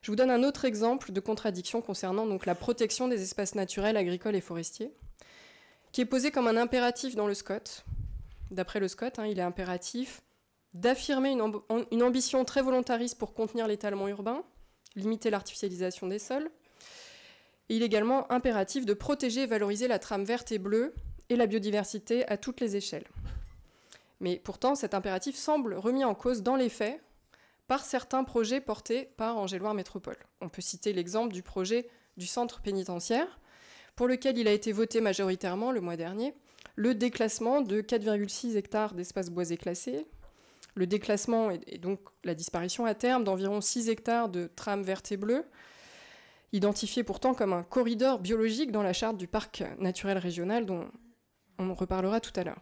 Je vous donne un autre exemple de contradiction concernant donc la protection des espaces naturels, agricoles et forestiers, qui est posé comme un impératif dans le SCOT. D'après le SCOT, il est impératif d'affirmer une ambition très volontariste pour contenir l'étalement urbain, limiter l'artificialisation des sols. Et il est également impératif de protéger et valoriser la trame verte et bleue et la biodiversité à toutes les échelles. Mais pourtant, cet impératif semble remis en cause dans les faits par certains projets portés par Angéloire Métropole. On peut citer l'exemple du projet du centre pénitentiaire, pour lequel il a été voté majoritairement le mois dernier, le déclassement de 4,6 hectares d'espaces boisés classés, le déclassement et donc la disparition à terme d'environ 6 hectares de trames vertes et bleues, identifié pourtant comme un corridor biologique dans la charte du parc naturel régional dont on reparlera tout à l'heure.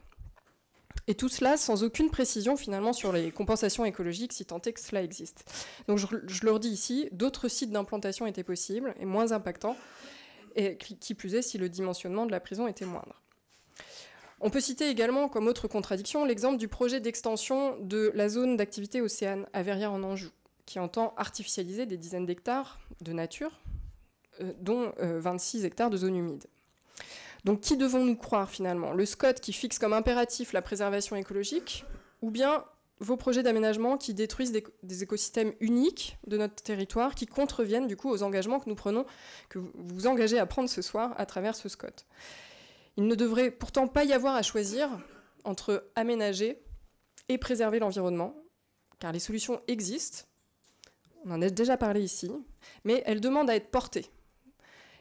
Et tout cela sans aucune précision finalement sur les compensations écologiques, si tant est que cela existe. Donc je le redis ici, d'autres sites d'implantation étaient possibles et moins impactants, et qui plus est si le dimensionnement de la prison était moindre. On peut citer également comme autre contradiction l'exemple du projet d'extension de la zone d'activité Océane à Verrières en Anjou, qui entend artificialiser des dizaines d'hectares de nature, dont 26 hectares de zone humide. Donc qui devons-nous croire finalement? Le SCOT qui fixe comme impératif la préservation écologique, ou bien vos projets d'aménagement qui détruisent des écosystèmes uniques de notre territoire, qui contreviennent du coup aux engagements que nous prenons, que vous vous engagez à prendre ce soir à travers ce SCOT. Il ne devrait pourtant pas y avoir à choisir entre aménager et préserver l'environnement, car les solutions existent, on en a déjà parlé ici, mais elles demandent à être portées.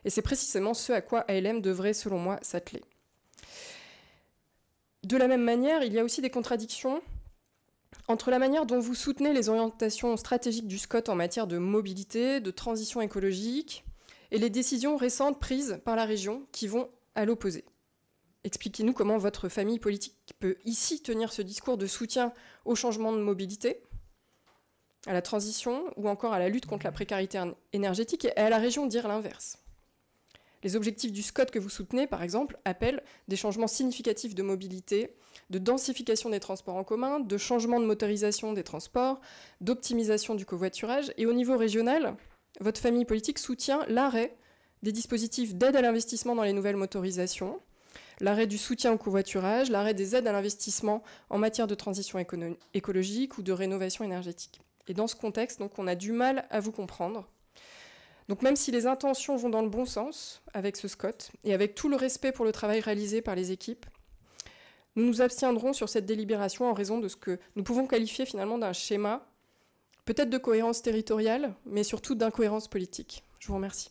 Et c'est précisément ce à quoi ALM devrait, selon moi, s'atteler. De la même manière, il y a aussi des contradictions entre la manière dont vous soutenez les orientations stratégiques du SCOT en matière de mobilité, de transition écologique, et les décisions récentes prises par la région qui vont à l'opposé. Expliquez-nous comment votre famille politique peut ici tenir ce discours de soutien au changement de mobilité, à la transition ou encore à la lutte contre la précarité énergétique, et à la région dire l'inverse. Les objectifs du SCOT que vous soutenez, par exemple, appellent des changements significatifs de mobilité, de densification des transports en commun, de changement de motorisation des transports, d'optimisation du covoiturage. Et au niveau régional, votre famille politique soutient l'arrêt des dispositifs d'aide à l'investissement dans les nouvelles motorisations, l'arrêt du soutien au covoiturage, l'arrêt des aides à l'investissement en matière de transition écologique ou de rénovation énergétique. Et dans ce contexte, donc, on a du mal à vous comprendre. Donc même si les intentions vont dans le bon sens avec ce SCOT, et avec tout le respect pour le travail réalisé par les équipes, nous nous abstiendrons sur cette délibération en raison de ce que nous pouvons qualifier finalement d'un schéma, peut-être de cohérence territoriale, mais surtout d'incohérence politique. Je vous remercie.